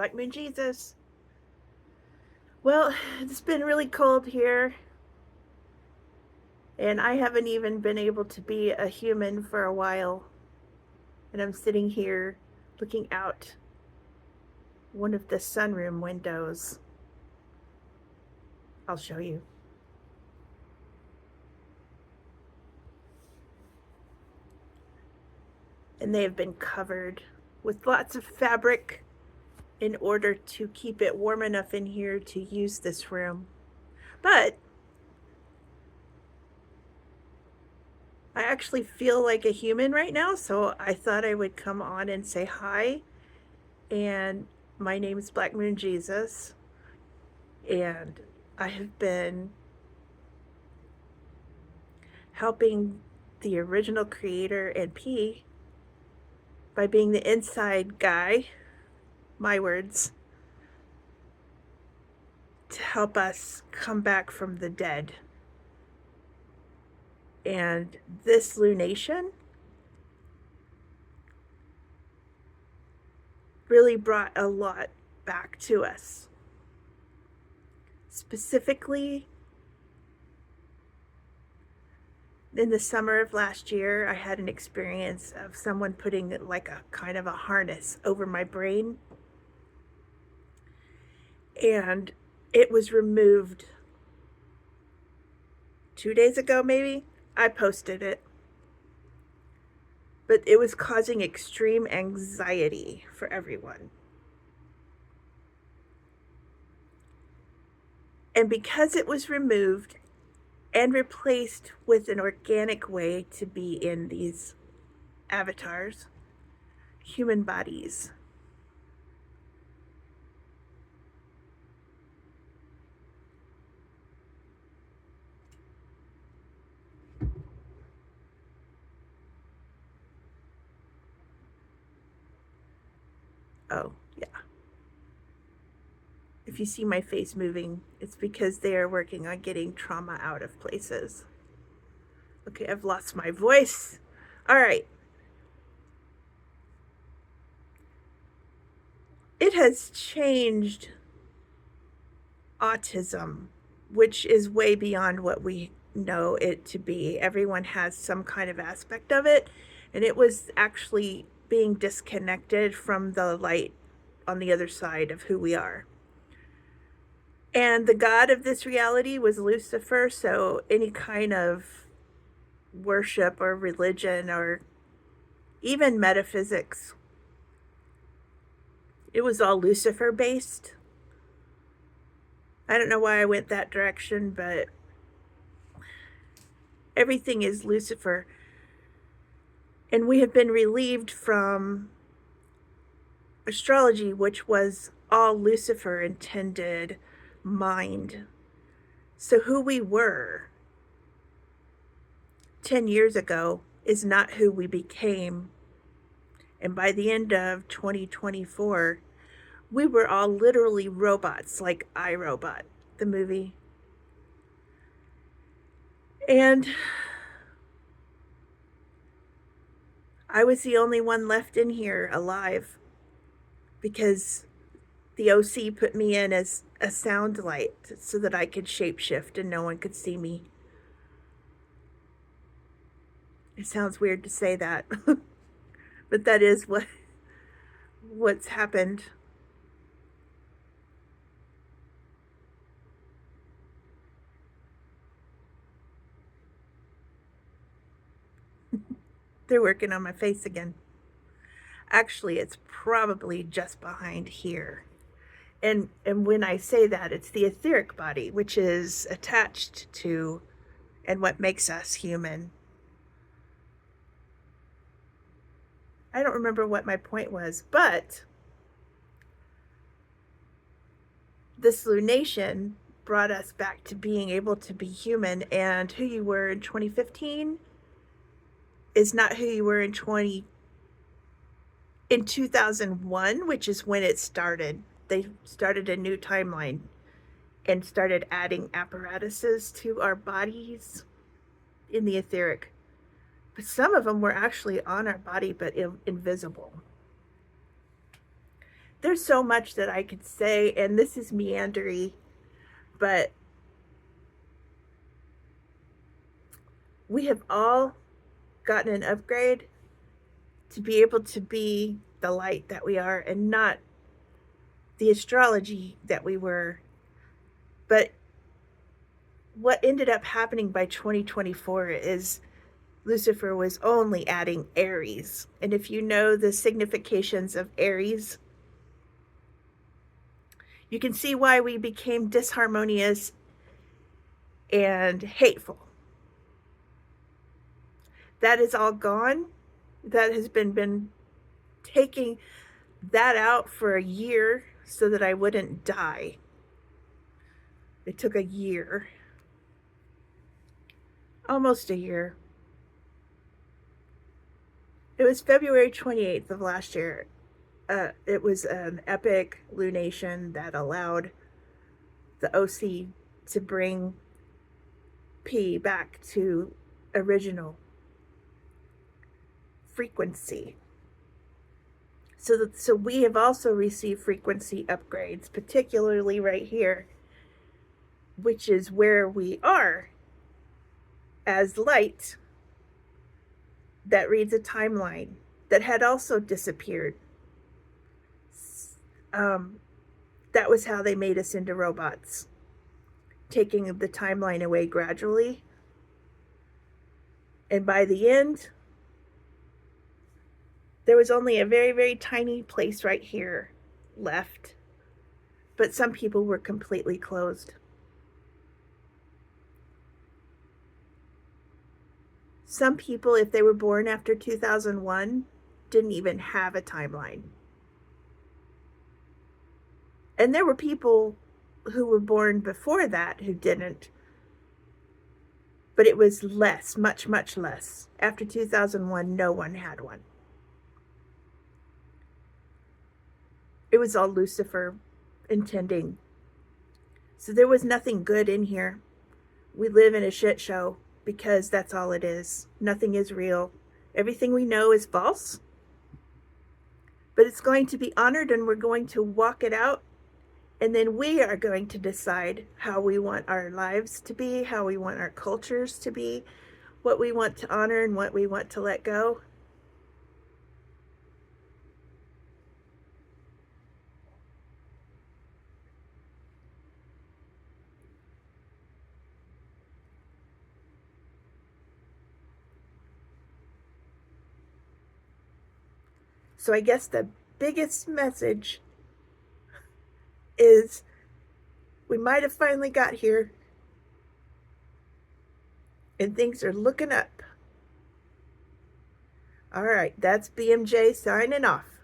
Black Moon Jesus. Well, it's been really cold here, and I haven't even been able to be a human for a while. And I'm sitting here looking out one of the sunroom windows. I'll show you. And they have been covered with lots of fabric in order to keep it warm enough in here to use this room. But I actually feel like a human right now, so I thought I would come on and say hi. And my name is Black Moon Jesus, and I have been helping the original creator NP by being the inside guy, my words, to help us come back from the dead. And this lunation really brought a lot back to us. Specifically, in the summer of last year, I had an experience of someone putting like a kind of a harness over my brain, and it was removed 2 days ago, maybe. I posted it, but it was causing extreme anxiety for everyone. And because it was removed and replaced with an organic way to be in these avatars, human bodies, oh, yeah. If you see my face moving, it's because they are working on getting trauma out of places. Okay, I've lost my voice. All right. It has changed autism, which is way beyond what we know it to be. Everyone has some kind of aspect of it, and it was actually being disconnected from the light on the other side of who we are. And the god of this reality was Lucifer, so any kind of worship or religion or even metaphysics, it was all Lucifer based. I don't know why I went that direction, but everything is Lucifer. And we have been relieved from astrology, which was all Lucifer intended mind. So who we were 10 years ago is not who we became. And by the end of 2024, we were all literally robots, like iRobot, the movie. And I was the only one left in here alive because the OC put me in as a sound light so that I could shapeshift and no one could see me. It sounds weird to say that, but that is what's happened. They're working on my face again. Actually, it's probably just behind here. And when I say that, it's the etheric body, which is attached to and what makes us human. I don't remember what my point was, but this lunation brought us back to being able to be human, and who you were in 2015 is not who you were in 2001, which is when it started. They started a new timeline and started adding apparatuses to our bodies in the etheric. But some of them were actually on our body but invisible. there's so much that I could say, and this is meandery, but we have all gotten an upgrade to be able to be the light that we are and not the astrology that we were. But what ended up happening by 2024 is Lucifer was only adding Aries. And if you know the significations of Aries, you can see why we became disharmonious and hateful. That is all gone. That has been taking that out for a year so that I wouldn't die. It took a year, almost a year. It was February 28th of last year. It was an epic lunation that allowed the OC to bring P back to original frequency. So we have also received frequency upgrades, particularly right here, which is where we are as light that reads a timeline that had also disappeared. That was how they made us into robots, taking the timeline away gradually. And by the end, there was only a very, very tiny place right here left. But some people were completely closed. Some people, if they were born after 2001, didn't even have a timeline. And there were people who were born before that who didn't. But it was less, much, much less. After 2001, no one had one. It was all Lucifer intending. So there was nothing good in here. We live in a shit show because that's all it is. Nothing is real. Everything we know is false. But it's going to be honored, and we're going to walk it out. And then we are going to decide how we want our lives to be, how we want our cultures to be, what we want to honor and what we want to let go. So I guess the biggest message is we might have finally got here and things are looking up. All right, that's BMJ signing off.